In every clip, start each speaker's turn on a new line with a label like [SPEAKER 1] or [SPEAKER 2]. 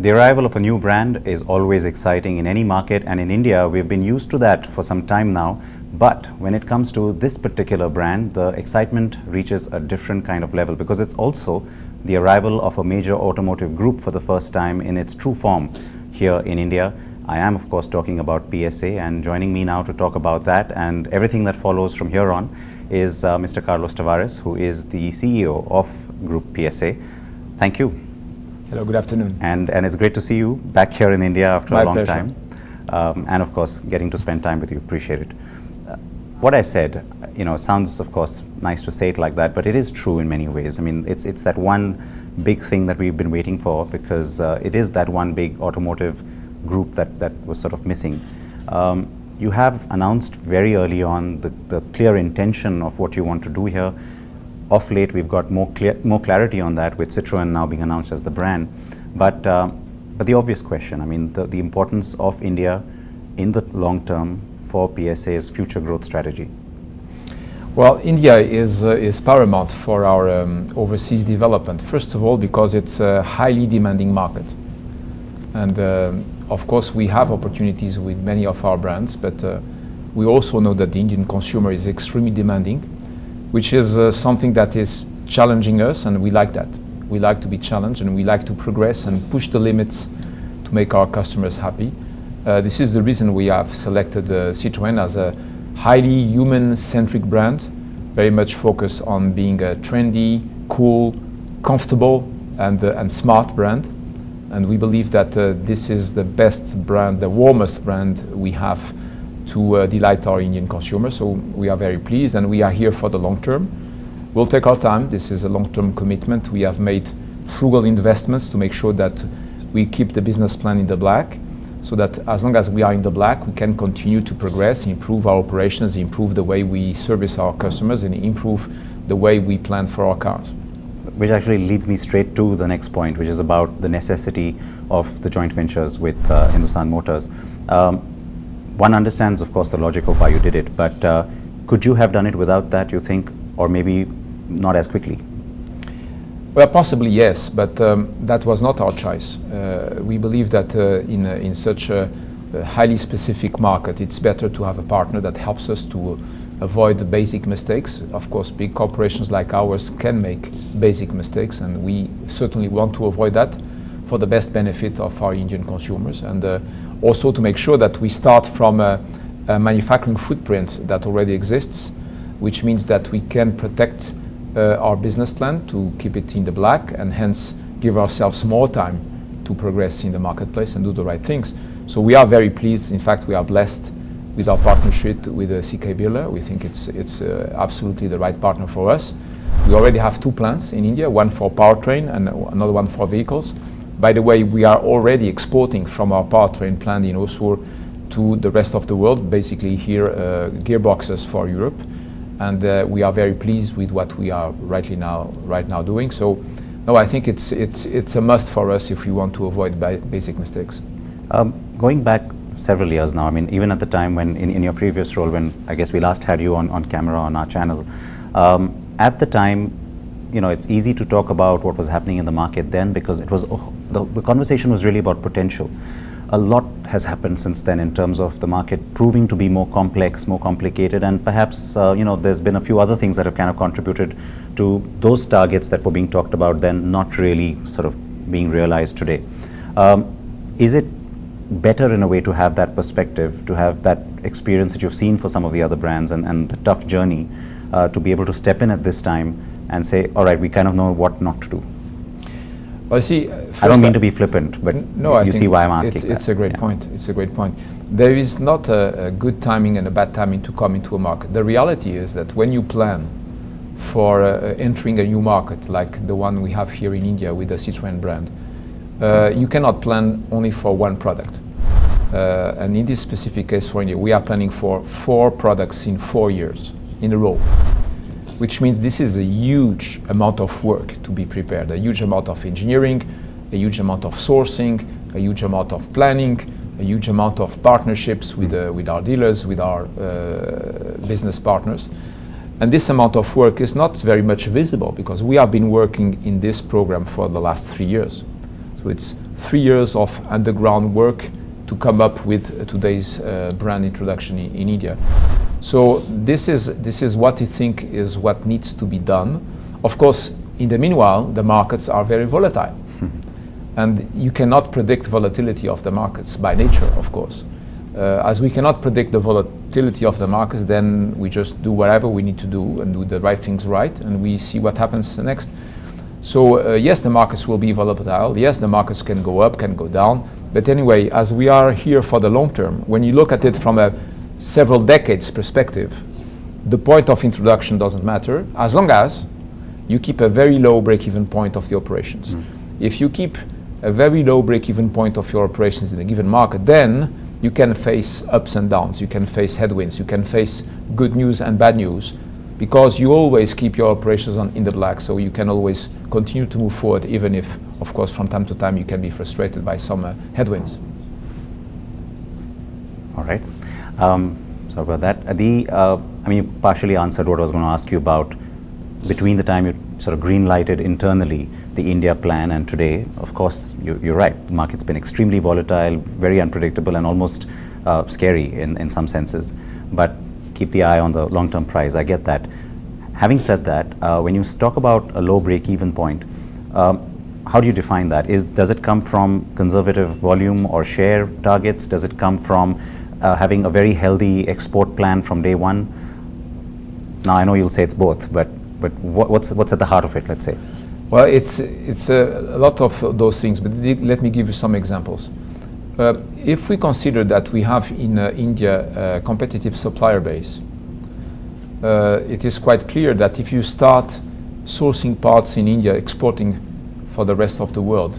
[SPEAKER 1] The arrival of a new brand is always exciting in any market, and in India we've been used to that for some time now. But when it comes to this particular brand, the excitement reaches a different kind of level because it's also the arrival of a major automotive group for the first time in its true form here in India. I am of course talking about PSA, and joining me now to talk about that and everything that follows from here on is Mr. Carlos Tavares, who is the CEO of Groupe PSA. Thank you.
[SPEAKER 2] Hello, good afternoon.
[SPEAKER 1] And it's great to see you back here in India after a long
[SPEAKER 2] pleasure.
[SPEAKER 1] time. And of course, getting to spend time with you. Appreciate it. What I said, it sounds of course nice to say it like that, but it is true in many ways. I mean, it's that one big thing that we've been waiting for, because it is that one big automotive group that was sort of missing. You have announced very early on the clear intention of what you want to do here. Of late, we've got more clarity on that, with Citroen now being announced as the brand. But the obvious question, I mean, the importance of India in the long term for PSA's future growth strategy.
[SPEAKER 2] Well, India is paramount for our overseas development. First of all, because it's a highly demanding market. And of course, we have opportunities with many of our brands, but we also know that the Indian consumer is extremely demanding, which is something that is challenging us, and we like that. We like to be challenged, and we like to progress and push the limits to make our customers happy. This is the reason we have selected Citroën as a highly human-centric brand, very much focused on being a trendy, cool, comfortable, and smart brand. And we believe that this is the best brand, the warmest brand we have to delight our Indian consumers. So we are very pleased, and we are here for the long term. We'll take our time. This is a long-term commitment. We have made frugal investments to make sure that we keep the business plan in the black, so that as long as we are in the black, we can continue to progress, improve our operations, improve the way we service our customers, and improve the way we plan for our cars.
[SPEAKER 1] Which actually leads me straight to the next point, which is about the necessity of the joint ventures with Hindustan Motors. One understands, of course, the logic of why you did it, but could you have done it without that, you think, or maybe not as quickly?
[SPEAKER 2] Well, possibly yes, but that was not our choice. We believe that in such a highly specific market, it's better to have a partner that helps us to avoid the basic mistakes. Of course, big corporations like ours can make basic mistakes, and we certainly want to avoid that for the best benefit of our Indian consumers, and also to make sure that we start from a manufacturing footprint that already exists, which means that we can protect our business plan to keep it in the black, and hence give ourselves more time to progress in the marketplace and do the right things. So we are very pleased. In fact, we are blessed with our partnership with CK Birla. We think it's absolutely the right partner for us. We already have two plants in India, one for powertrain and another one for vehicles. By the way, we are already exporting from our powertrain plant in Hosur to the rest of the world, basically here gearboxes for Europe. And we are very pleased with what we are right now doing. So, no, I think it's a must for us if we want to avoid basic mistakes.
[SPEAKER 1] Going back several years now, I mean, even at the time when in your previous role, when I guess we last had you on camera on our channel, at the time, it's easy to talk about what was happening in the market then, because it was the conversation was really about potential. A lot has happened since then in terms of the market proving to be more complex, more complicated, and perhaps there's been a few other things that have kind of contributed to those targets that were being talked about then not really sort of being realized today. Is it better in a way to have that perspective, to have that experience that you've seen for some of the other brands and the tough journey, to be able to step in at this time and say, all right, we kind of know what not to do?
[SPEAKER 2] Well, see,
[SPEAKER 1] I don't mean to be flippant, but
[SPEAKER 2] no,
[SPEAKER 1] you see why I'm asking that.
[SPEAKER 2] It's a great point. It's a great point. There is not a good timing and a bad timing to come into a market. The reality is that when you plan for entering a new market, like the one we have here in India with the Citroën brand, you cannot plan only for one product. And in this specific case for India, we are planning for 4 products in 4 years in a row, which means this is a huge amount of work to be prepared, a huge amount of engineering, a huge amount of sourcing, a huge amount of planning, a huge amount of partnerships with our dealers, with our business partners. And this amount of work is not very much visible because we have been working in this program for the last 3 years. So So it's 3 years of underground work to come up with today's brand introduction in India. So this is what I think is what needs to be done. Of course, in the meanwhile, the markets are very volatile. And you cannot predict volatility of the markets by nature, of course. As we cannot predict the volatility of the markets, then we just do whatever we need to do and do the right things right, and we see what happens next. So yes, the markets will be volatile. Yes, the markets can go up, can go down. But anyway, as we are here for the long term, when you look at it from a several decades perspective, the point of introduction doesn't matter as long as you keep a very low break-even point of the operations. If you keep a very low break-even point of your operations in a given market, then you can face ups and downs, you can face headwinds, you can face good news and bad news, because you always keep your operations in the black, so you can always continue to move forward, even if, of course, from time to time you can be frustrated by some headwinds.
[SPEAKER 1] All right. Sorry about that. I mean, you partially answered what I was going to ask you about. Between the time you sort of green-lighted internally the India plan and today, of course, you're right. The market's been extremely volatile, very unpredictable, and almost scary in some senses. But keep the eye on the long-term price. I get that. Having said that, when you talk about a low break-even point, how do you define that? Does it come from conservative volume or share targets? Does it come from having a very healthy export plan from day one? Now, I know you'll say it's both, but what's at the heart of it, let's say?
[SPEAKER 2] Well, it's a lot of those things, but let me give you some examples. If we consider that we have in India a competitive supplier base, it is quite clear that if you start sourcing parts in India, exporting for the rest of the world,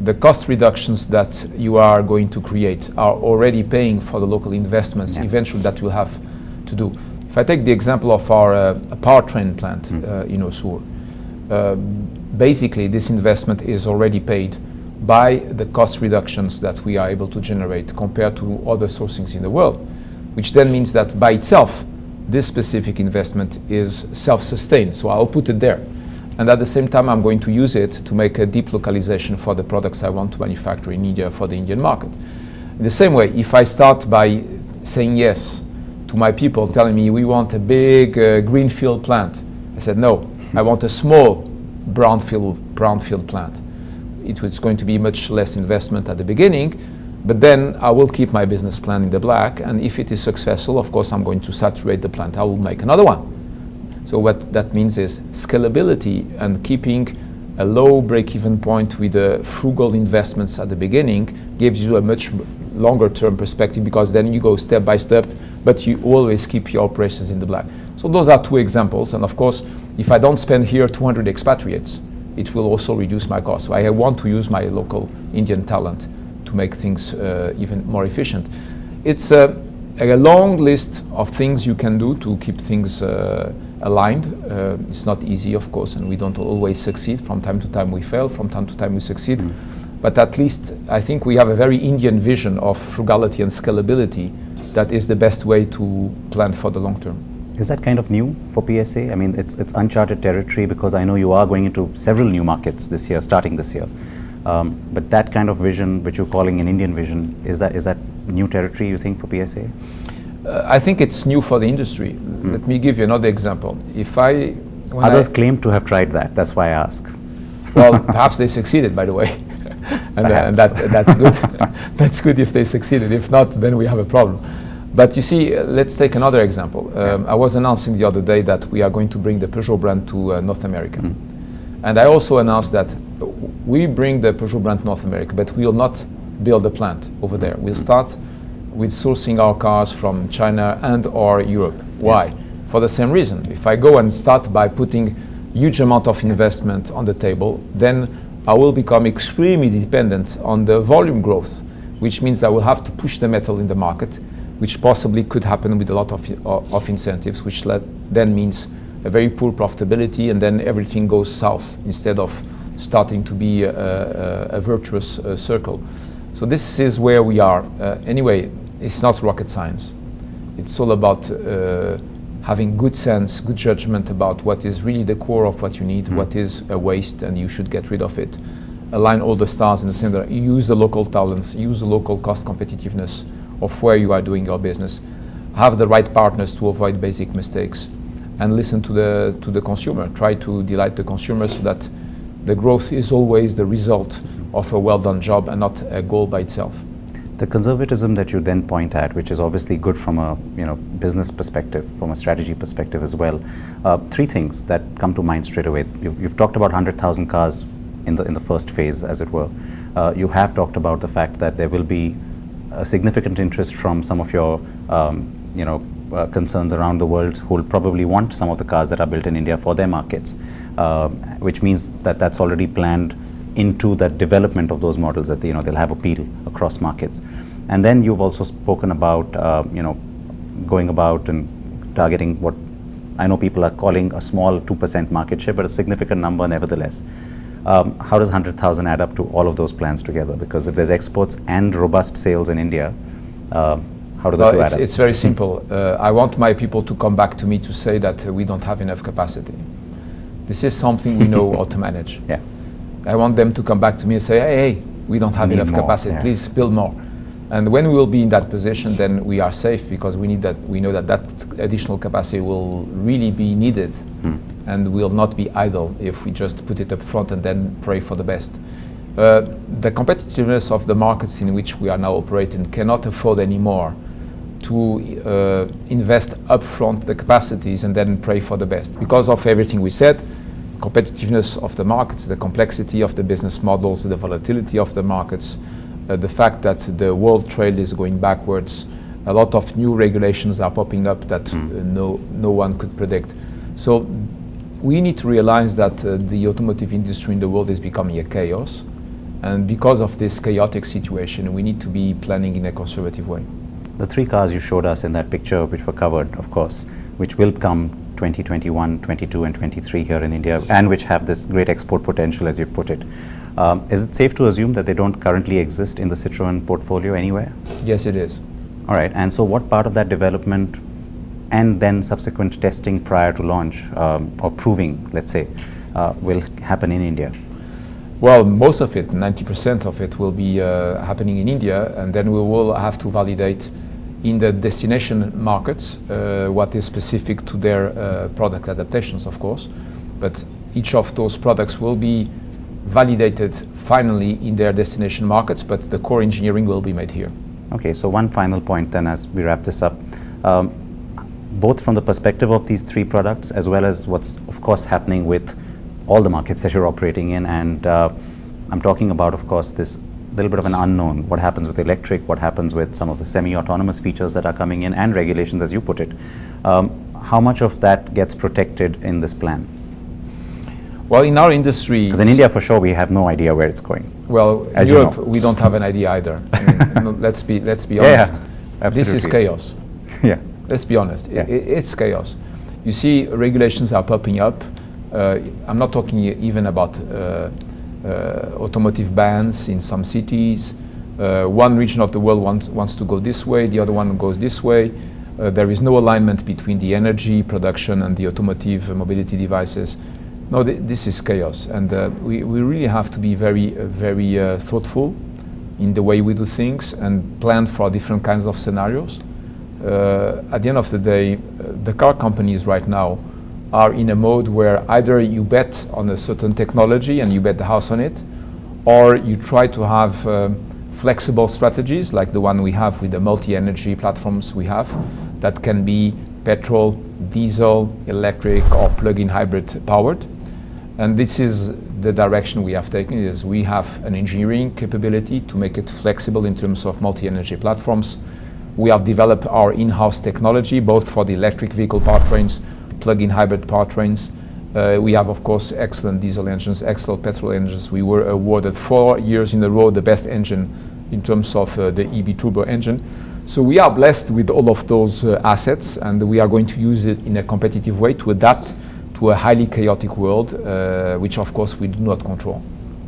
[SPEAKER 2] the cost reductions that you are going to create are already paying for the local investments eventually that we'll have to do. If I take the example of our powertrain plant in Hosur, basically this investment is already paid by the cost reductions that we are able to generate compared to other sourcings in the world, which then means that by itself, this specific investment is self-sustained. So I'll put it there. And at the same time, I'm going to use it to make a deep localization for the products I want to manufacture in India for the Indian market. In the same way, if I start by saying yes to my people telling me we want a big greenfield plant, I said no, I want a small brownfield plant. It's going to be much less investment at the beginning, but then I will keep my business plan in the black, and if it is successful, of course, I'm going to saturate the plant. I will make another one. So what that means is scalability and keeping a low break-even point with the frugal investments at the beginning gives you a much longer term perspective, because then you go step by step, but you always keep your operations in the black. So those are two examples, and of course, if I don't spend here 200 expatriates, it will also reduce my costs. So I want to use my local Indian talent to make things even more efficient. It's a long list of things you can do to keep things aligned. It's not easy, of course, and we don't always succeed. From time to time we fail, from time to time we succeed. But at least I think we have a very Indian vision of frugality and scalability that is the best way to plan for the long term.
[SPEAKER 1] Is that kind of new for PSA? I mean, it's uncharted territory, because I know you are going into several new markets this year, starting this year. But that kind of vision, which you're calling an Indian vision, is that new territory, you think, for PSA?
[SPEAKER 2] I think it's new for the industry. Let me give you another example.
[SPEAKER 1] Others claim to have tried that. That's why I ask.
[SPEAKER 2] Well, perhaps they succeeded, by the way. and that's good. That's good if they succeeded. If not, then we have a problem. But you see, let's take another example. I was announcing the other day that we are going to bring the Peugeot brand to North America. And I also announced that we bring the Peugeot brand to North America, but we will not build a plant over there. We'll start with sourcing our cars from China and or Europe. Why? For the same reason. If I go and start by putting huge amount of investment on the table, then I will become extremely dependent on the volume growth, which means I will have to push the metal in the market, which possibly could happen with a lot of incentives, which then means a very poor profitability, and then everything goes south instead of starting to be a virtuous circle. So this is where we are. Anyway, it's not rocket science. It's all about having good sense, good judgment about what is really the core of what you need, what is a waste, and you should get rid of it. align all the stars in the center, use the local talents, use the local cost competitiveness of where you are doing your business, have the right partners to avoid basic mistakes, and listen to the consumer. Try to delight the consumer so that the growth is always the result of a well-done job and not a goal by itself.
[SPEAKER 1] The conservatism that you then point at, which is obviously good from a business perspective, from a strategy perspective as well. Three things that come to mind straight away. You've talked about 100,000 cars in the first phase, as it were. You have talked about the fact that there will be a significant interest from some of your concerns around the world who will probably want some of the cars that are built in India for their markets, which means that that's already planned into that development of those models, that they'll have appeal across markets. And then you've also spoken about going about and targeting what I know people are calling a small 2% market share, but a significant number nevertheless. How does 100,000 add up to all of those plans together? Because if there's exports and robust sales in India, how do the two add up?
[SPEAKER 2] It's very simple. I want my people to come back to me to say that we don't have enough capacity. This is something we know how to manage.
[SPEAKER 1] Yeah.
[SPEAKER 2] I want them to come back to me and say, hey, we don't have enough capacity, please build more. And when we will be in that position, then we are safe, because we know that additional capacity will really be needed and will not be idle if we just put it up front and then pray for the best. The competitiveness of the markets in which we are now operating cannot afford anymore to invest upfront the capacities and then pray for the best. Because of everything we said, competitiveness of the markets, the complexity of the business models, the volatility of the markets, the fact that the world trade is going backwards, a lot of new regulations are popping up that no one could predict. So we need to realize that the automotive industry in the world is becoming a chaos, and because of this chaotic situation, we need to be planning in a conservative way.
[SPEAKER 1] The three cars you showed us in that picture, which were covered, of course, which will come 2021, 22 and 23 here in India, and which have this great export potential, as you put it. Is it safe to assume that they don't currently exist in the Citroën portfolio anywhere?
[SPEAKER 2] Yes, it is.
[SPEAKER 1] All right, and so what part of that development and then subsequent testing prior to launch, or proving, let's say, will happen in India?
[SPEAKER 2] Well, most of it, 90% of it, will be happening in India, and then we will have to validate in the destination markets what is specific to their product adaptations, of course. But each of those products will be validated finally in their destination markets, but the core engineering will be made here.
[SPEAKER 1] Okay, so one final point then as we wrap this up. Both from the perspective of these three products, as well as what's of course happening with all the markets that you're operating in, and I'm talking about, of course, this little bit of an unknown, what happens with electric, what happens with some of the semi-autonomous features that are coming in, and regulations, as you put it. How much of that gets protected in this plan?
[SPEAKER 2] Well, in our industry...
[SPEAKER 1] Because in India, for sure, we have no idea where it's going.
[SPEAKER 2] Well, in Europe, we don't have an idea either. I mean, let's be honest.
[SPEAKER 1] Yeah,
[SPEAKER 2] this is chaos.
[SPEAKER 1] Yeah.
[SPEAKER 2] Let's be honest.
[SPEAKER 1] Yeah.
[SPEAKER 2] It's chaos. You see, regulations are popping up. I'm not talking even about automotive bans in some cities. One region of the world wants to go this way, the other one goes this way. There is no alignment between the energy production and the automotive mobility devices. No, this is chaos, and we really have to be very thoughtful in the way we do things and plan for different kinds of scenarios. At the end of the day, the car companies right now are in a mode where either you bet on a certain technology and you bet the house on it, or you try to have flexible strategies like the one we have with the multi-energy platforms we have that can be petrol, diesel, electric or plug-in hybrid powered. And this is the direction we have taken, is we have an engineering capability to make it flexible in terms of multi-energy platforms. We have developed our in-house technology, both for the electric vehicle powertrains, plug-in hybrid powertrains. We have, of course, excellent diesel engines, excellent petrol engines. We were awarded 4 years in a row the best engine in terms of the EB turbo engine. So we are blessed with all of those assets, and we are going to use it in a competitive way to adapt to a highly chaotic world, which of course we do not control.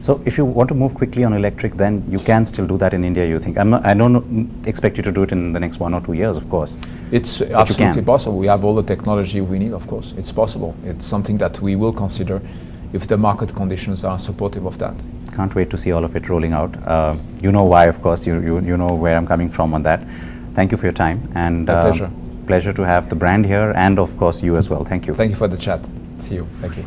[SPEAKER 1] So if you want to move quickly on electric, then you can still do that in India, you think? I don't expect you to do it in the next 1 or 2 years, of course.
[SPEAKER 2] It's absolutely possible. We have all the technology we need, of course. It's possible. It's something that we will consider if the market conditions are supportive of that.
[SPEAKER 1] can't wait to see all of it rolling out. You know why, of course. You know where I'm coming from on that. Thank you for your time, and
[SPEAKER 2] My pleasure.
[SPEAKER 1] Pleasure to have the brand here, and of course you as well. Thank you.
[SPEAKER 2] Thank you for the chat. See you. Thank you.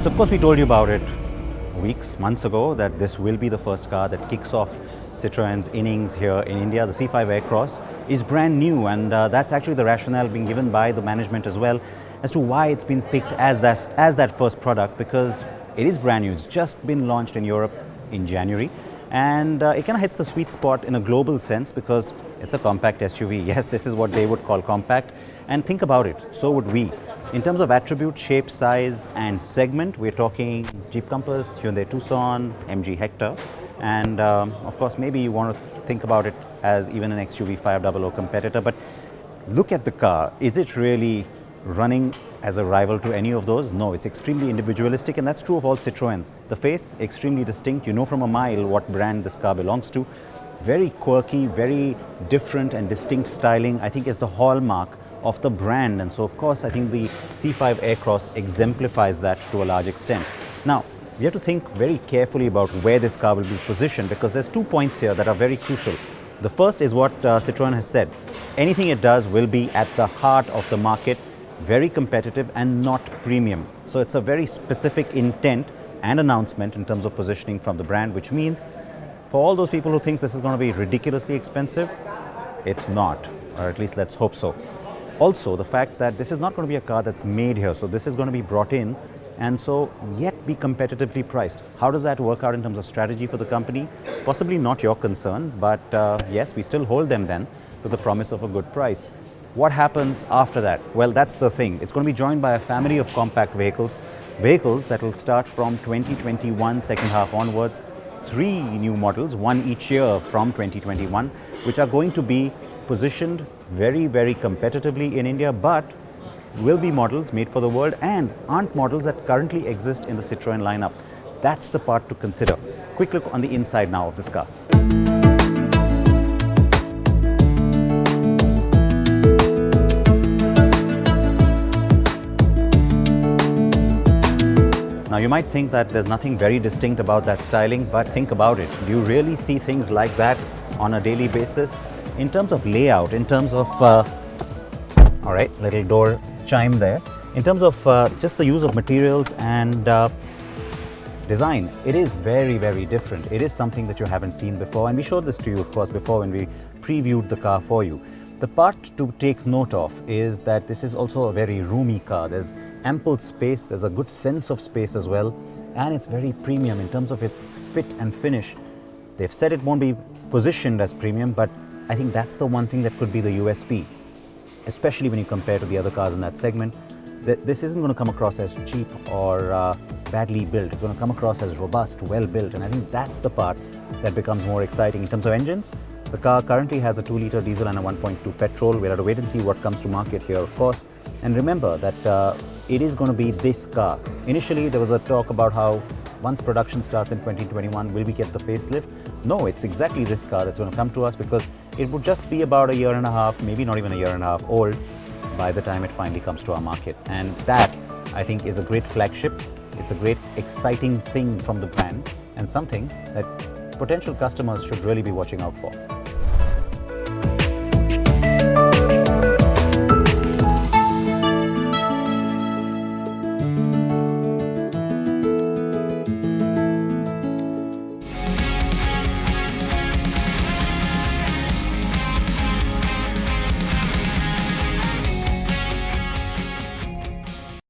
[SPEAKER 1] So of course we told you about it weeks, months ago, that this will be the first car that kicks off Citroen's innings here in India. The C5 Aircross is brand new, and that's actually the rationale being given by the management as well as to why it's been picked as that first product, because it is brand new. It's just been launched in Europe in January, and it kind of hits the sweet spot in a global sense because it's a compact SUV. Yes, this is what they would call compact, and think about it, so would we. In terms of attribute, shape, size and segment, we're talking Jeep Compass, Hyundai Tucson, MG Hector, and of course maybe you want to think about it as even an XUV 500 competitor, but look at the car. Is it really running as a rival to any of those? No, it's extremely individualistic, and that's true of all Citroens. The face, extremely distinct. You know from a mile what brand this car belongs to. Very quirky, very different and distinct styling, I think, is the hallmark of the brand, and so of course I think the C5 Aircross exemplifies that to a large extent. Now, we have to think very carefully about where this car will be positioned, because there's 2 points here that are very crucial. The first is what Citroen has said. Anything it does will be at the heart of the market, very competitive and not premium. So it's a very specific intent and announcement in terms of positioning from the brand, which means for all those people who think this is going to be ridiculously expensive, it's not, or at least let's hope so. Also, the fact that this is not going to be a car that's made here, so this is going to be brought in and so yet be competitively priced. How does that work out in terms of strategy for the company? Possibly not your concern, but yes, we still hold them then to the promise of a good price. What happens after that? Well, that's the thing. It's going to be joined by a family of compact vehicles that will start from 2021 second half onwards. 3 new models, one each year from 2021, which are going to be positioned very, very competitively in India, but will be models made for the world and aren't models that currently exist in the Citroen lineup. That's the part to consider. Quick look on the inside now of this car. Now you might think that there's nothing very distinct about that styling, but think about it. Do you really see things like that on a daily basis? In terms of layout, in terms of, all right, little door chime there. In terms of just the use of materials and design, it is very, very different. It is something that you haven't seen before, and we showed this to you, of course, before when we previewed the car for you. The part to take note of is that this is also a very roomy car. There's ample space, there's a good sense of space as well, and it's very premium in terms of its fit and finish. They've said it won't be positioned as premium, but I think that's the one thing that could be the USP, especially when you compare to the other cars in that segment. This isn't going to come across as cheap or badly built. It's going to come across as robust, well built, and I think that's the part that becomes more exciting. In terms of engines, the car currently has a 2-liter diesel and a 1.2 petrol. We'll have to wait and see what comes to market here, of course. And remember that it is going to be this car. Initially, there was a talk about how once production starts in 2021, will we get the facelift? No, it's exactly this car that's going to come to us, because it would just be about a year and a half, maybe not even a year and a half old by the time it finally comes to our market. And that, I think, is a great flagship. It's a great exciting thing from the brand, and something that potential customers should really be watching out for.